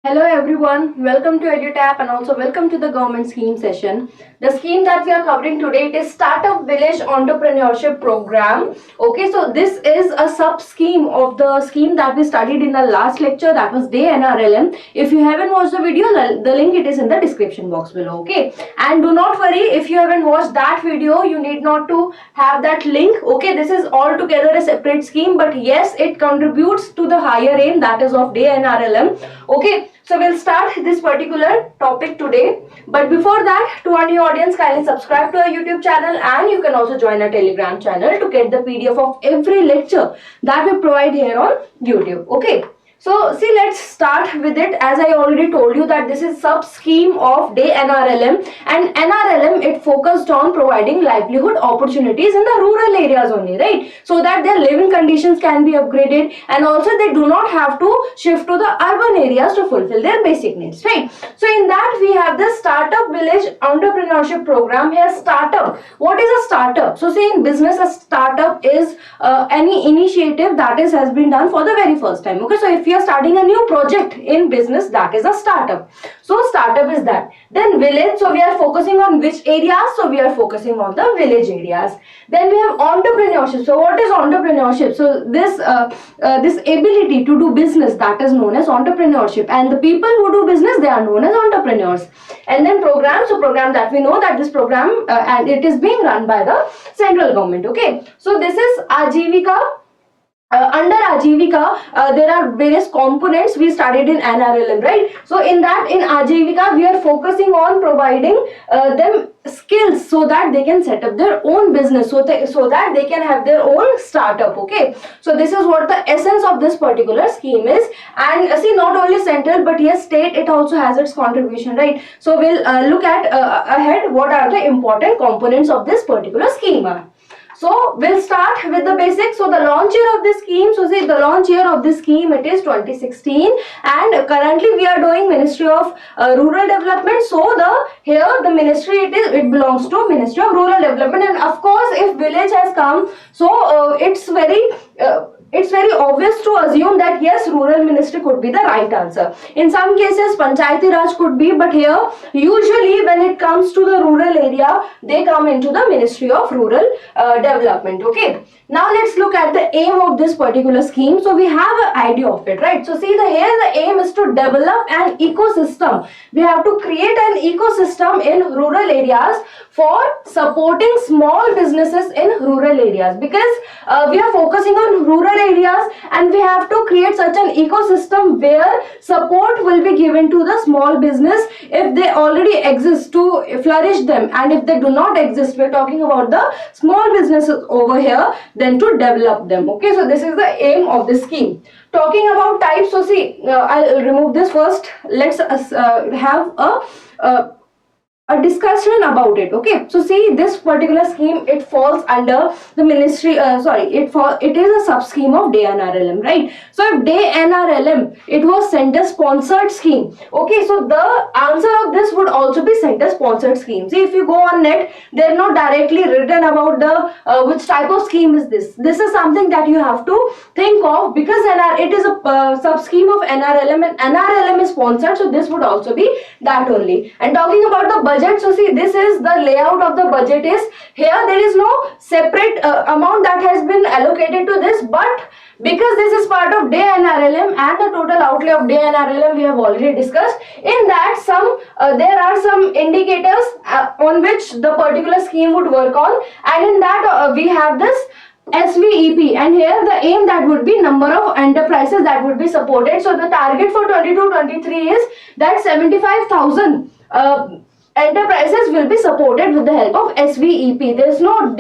Hello everyone, welcome to EduTap and also welcome to the government scheme session. The scheme that we are covering today, it is Startup Village Entrepreneurship Program. Okay, so this is a sub scheme of the scheme that we studied in the last lecture, that was Day NRLM. If you haven't watched the video, the link it is in the description box below. Okay, and do not worry if you haven't watched that video, you need not to have that link. Okay, this is altogether a separate scheme, but yes, it contributes to the higher aim, that is of Day NRLM. Okay, so we'll start this particular topic today. But before that, to our new audience, kindly subscribe to our YouTube channel and you can also join our Telegram channel to get the PDF of every lecture that we provide here on YouTube. Okay. So see, let's start with it. As I already told you that this is sub scheme of Day NRLM, and NRLM, it focused on providing livelihood opportunities in the rural areas only, right? So that their living conditions can be upgraded and also they do not have to shift to the urban areas to fulfill their basic needs, right? So in that we have the Startup Village Entrepreneurship Program. Here, startup. What is a startup? So see, in business, a startup is any initiative that has been done for the very first time. Okay, so if you are starting a new project in business, that is a startup. So startup is that. Then village, so we are focusing on which areas? So we are focusing on the village areas. Then we have entrepreneurship. So what is entrepreneurship? So this ability to do business, that is known as entrepreneurship, and the people who do business, they are known as entrepreneurs. And then program, so program, that we know that this program and it is being run by the central government. Okay, so this is Ajivika. Under Ajivika, there are various components we studied in NRLM, right? So in that, in Ajivika, we are focusing on providing them skills so that they can set up their own business, so that they can have their own startup. Okay, so this is what the essence of this particular scheme is. And see, not only central but yes, state, it also has its contribution, right? So we'll look at ahead what are the important components of this particular scheme. So we'll start with the basics. So the launch year of this scheme, so see, the launch year of this scheme, it is 2016, and currently we are doing Ministry of Rural Development. So here the ministry, it belongs to Ministry of Rural Development, and of course if village has come, so it's very obvious to assume that yes, rural ministry could be the right answer. In some cases Panchayati Raj could be, but here usually when it comes to the rural area, they come into the Ministry of Rural Development. Okay, now let's look at the aim of this particular scheme. So we have an idea of it, right? So see, here the aim is to develop an ecosystem. We have to create an ecosystem in rural areas for supporting small businesses in rural areas, because we are focusing on rural areas and we have to create such an ecosystem where support will be given to the small business if they already exist, to flourish them, and if they do not exist, we're talking about the small businesses over here, then to develop them. Okay, so this is the aim of the scheme. Talking about types, so see, I'll remove this first. Let's have a discussion about it. Okay, so see, this particular scheme, it falls under the ministry, it is a sub scheme of Day NRLM, right? So if Day NRLM, it was center sponsored scheme. Okay, so the answer of this would also be center sponsored scheme. See, if you go on net, they're not directly written about the which type of scheme is this. This is something that you have to think of, because it is a sub scheme of NRLM, and NRLM is sponsored, so this would also be that only. And talking about the budget, so see, this is the layout of the budget. Is here, there is no separate amount that has been allocated to this, but because this is part of Day NRLM and the total outlay of Day NRLM we have already discussed, in that there are some indicators on which the particular scheme would work on, and in that we have this SVEP, and here the aim that would be number of enterprises that would be supported. So the target for 22-23 is that 75,000 enterprises will be supported with the help of SVEP. There is no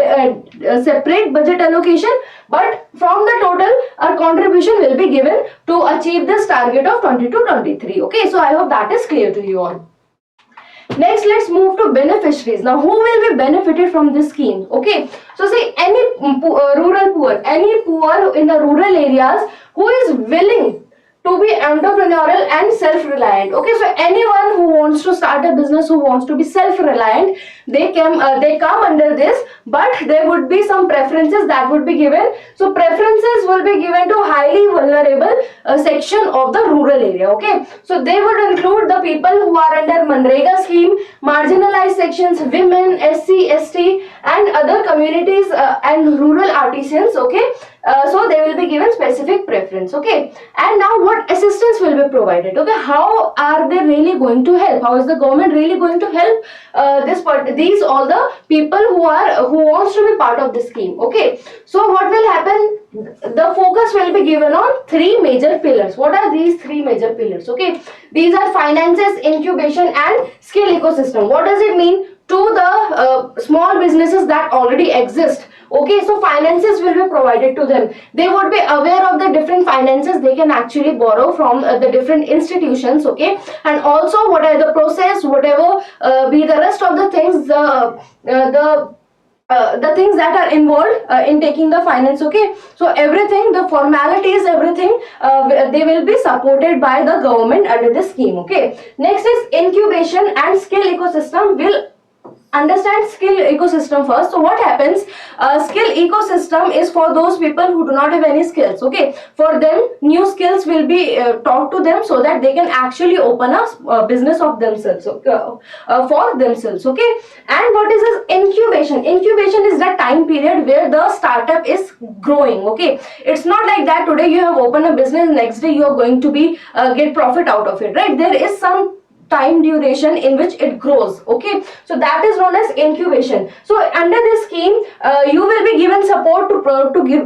separate budget allocation, but from the total, our contribution will be given to achieve this target of 22-23. Okay, so I hope that is clear to you all. Next, let's move to beneficiaries. Now, who will be benefited from this scheme? Okay, so see, any rural poor, any poor in the rural areas who is willing to be entrepreneurial and self-reliant. Okay, so anyone who wants to start a business, who wants to be self-reliant, they come under this, but there would be some preferences that would be given. So preferences will be given to highly vulnerable section of the rural area. Okay, so they would include the people who are under Manrega scheme, marginalized sections, women, SC, ST, and other communities and rural artisans. Okay, so they will be given specific preference. Okay, and now what assistance will be provided? Okay, how are they really going to help? How is the government really going to help these all the people who wants to be part of the scheme? Okay, so what will happen? The focus will be given on three major pillars. What are these three major pillars? Okay, these are finances, incubation, and skill ecosystem. What does it mean? To the small businesses that already exist. Okay, so finances will be provided to them. They would be aware of the different finances they can actually borrow from the different institutions. Okay, and also what are the process, whatever be the rest of the things, the things that are involved in taking the finance. Okay, so everything, the formalities, everything, they will be supported by the government under this scheme. Okay, next is incubation and skill ecosystem. Will understand skill ecosystem first. So what happens? Skill ecosystem is for those people who do not have any skills. Okay, for them new skills will be taught to them so that they can actually open a business of themselves, for themselves. Okay, and what is this incubation? Incubation is that time period where the startup is growing. Okay, it's not like that today you have opened a business, next day you are going to be get profit out of it, right? There is some time duration in which it grows. Okay, so that is known as incubation. So under this scheme you will be given support to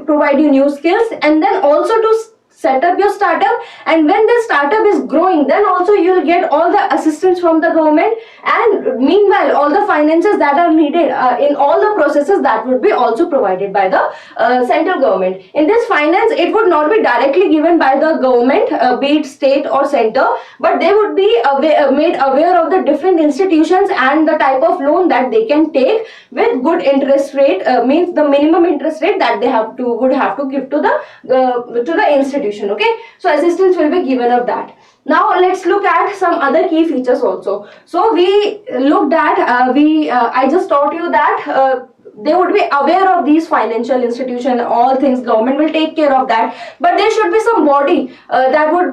provide you new skills, and then also to set up your startup. And when the startup is growing, then also you will get all the assistance from the government, and meanwhile all the finances that are needed in all the processes, that would be also provided by the central government. In this finance, it would not be directly given by the government, be it state or center, but they would be made aware of the different institutions and the type of loan that they can take with good interest rate, means the minimum interest rate that they would have to give to the institution. Okay, so assistance will be given of that. Now let's look at some other key features also. So we looked at I just taught you that they would be aware of these financial institutions, all things government will take care of that, but there should be some body that would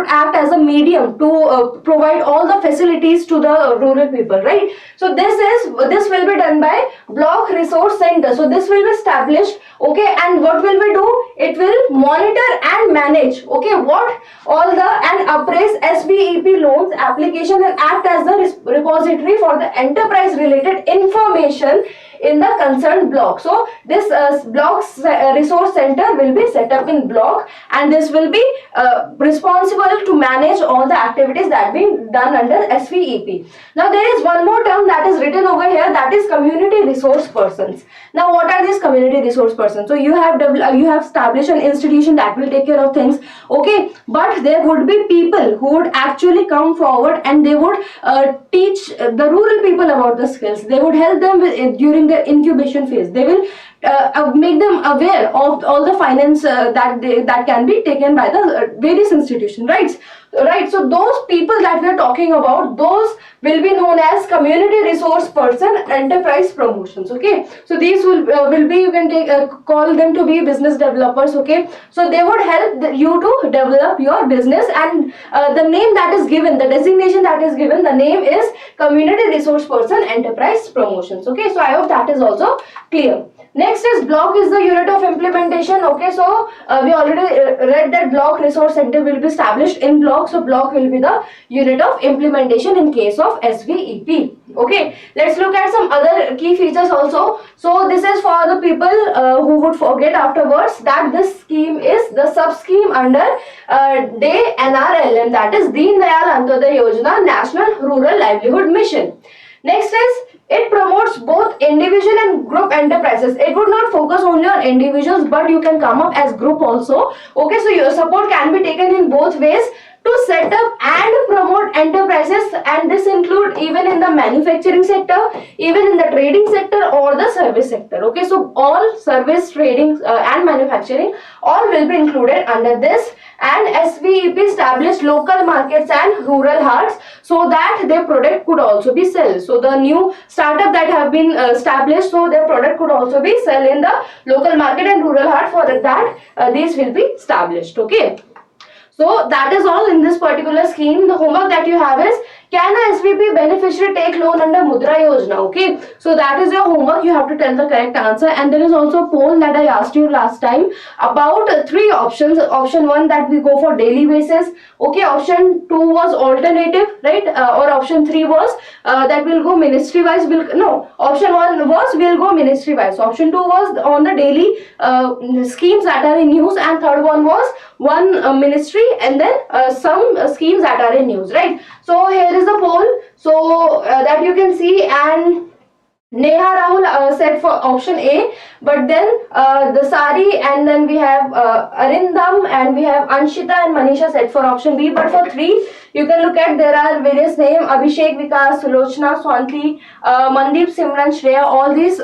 act as a medium to provide all the facilities to the rural people, right? So this will be done by block resource center. So this will be established. Okay, and what will we do? It will monitor and manage, okay, what all the and appraise SBEP loans application and act as the repository for the enterprise related information in the concerned block. So this resource center will be set up in block, and this will be responsible to manage all the activities that been done under SVEP. Now there is one more term that is written over here, that is community resource persons. Now what are these community resource persons? So you have established an institution that will take care of things, okay, but there would be people who would actually come forward and they would teach the rural people about the skills. They would help them during the incubation phase. They will make them aware of all the finance that can be taken by the various institutions, right? So those people that we are talking about, those will be known as community resource person enterprise promotions. Okay, so these will be, you can call them to be business developers. Okay, so they would help you to develop your business, and the name that is given, the designation that is given, the name is community resource person enterprise promotions. Okay, so I hope that is also clear. Next is block is the unit of implementation. Okay, so we already read that block resource center will be established in block. So block will be the unit of implementation in case of SVEP. Okay, let's look at some other key features also. So this is for the people who would forget afterwards that this scheme is the sub scheme under DAY NRLM, that is Deen Dayal Antyodaya Yojana National Rural Livelihood Mission. Next is it promotes both individual and group enterprises. It would not focus only on individuals, but you can come up as group also. Okay, so your support can be taken in both ways. to set up and promote enterprises, and this include even in the manufacturing sector, even in the trading sector or the service sector. Okay, so all service, trading and manufacturing, all will be included under this. And SVEP established local markets and rural hearts so that their product could also be sold. So the new startup that have been established, so their product could also be sold in the local market and rural heart. For that these will be established. Okay, so that is all in this particular scheme. The homework that you have is, can a SVP beneficiary take loan under Mudra Yojana? Okay, so that is your homework. You have to tell the correct answer. And there is also a poll that I asked you last time about three options. Option 1, that we go for daily basis. Okay, option 2 was alternative, right? Or option 3 was that we'll go ministry wise. Option 1 was we'll go ministry wise. Option 2 was on the daily schemes that are in use, and third one was one ministry and then some schemes that are in use, right? So here is the poll, so that you can see. And Neha Rahul said for option A, but then the Sari, and then we have Arindam, and we have Anshita and Manisha said for option B. But for 3, you can look at, there are various names: Abhishek, Vikas, Sulochana, Swanti, Mandeep, Simran, Shreya. All these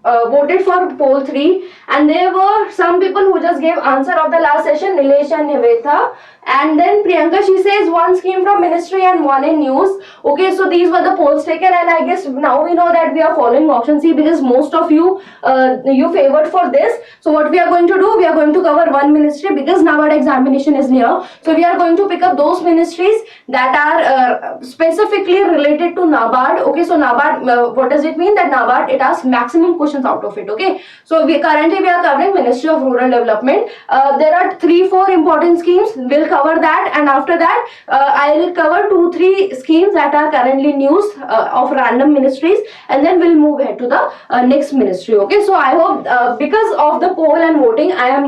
voted for poll 3, and there were some people who just gave answer of the last session, Nilesh and Nivetha. And then Priyanka, she says one scheme from ministry and one in news. Okay, so these were the polls taken, and I guess now we know that we are following option C, because most of you you favored for this. So what we are going to do, we are going to cover one ministry, because NABARD examination is near. So we are going to pick up those ministries that are specifically related to NABARD. Okay, so NABARD, what does it mean? That NABARD, it asks maximum questions out of it. Okay, so currently we are covering Ministry of Rural Development. There are 3-4 important schemes. We'll cover that, and after that I will cover 2-3 schemes that are currently in use of random ministries, and then we'll move ahead to the next ministry. Okay, so I hope because of the poll and voting, I am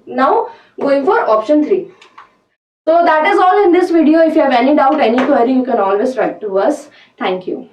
now going for option 3. So that is all in this video. If you have any doubt, any query, you can always write to us. Thank you.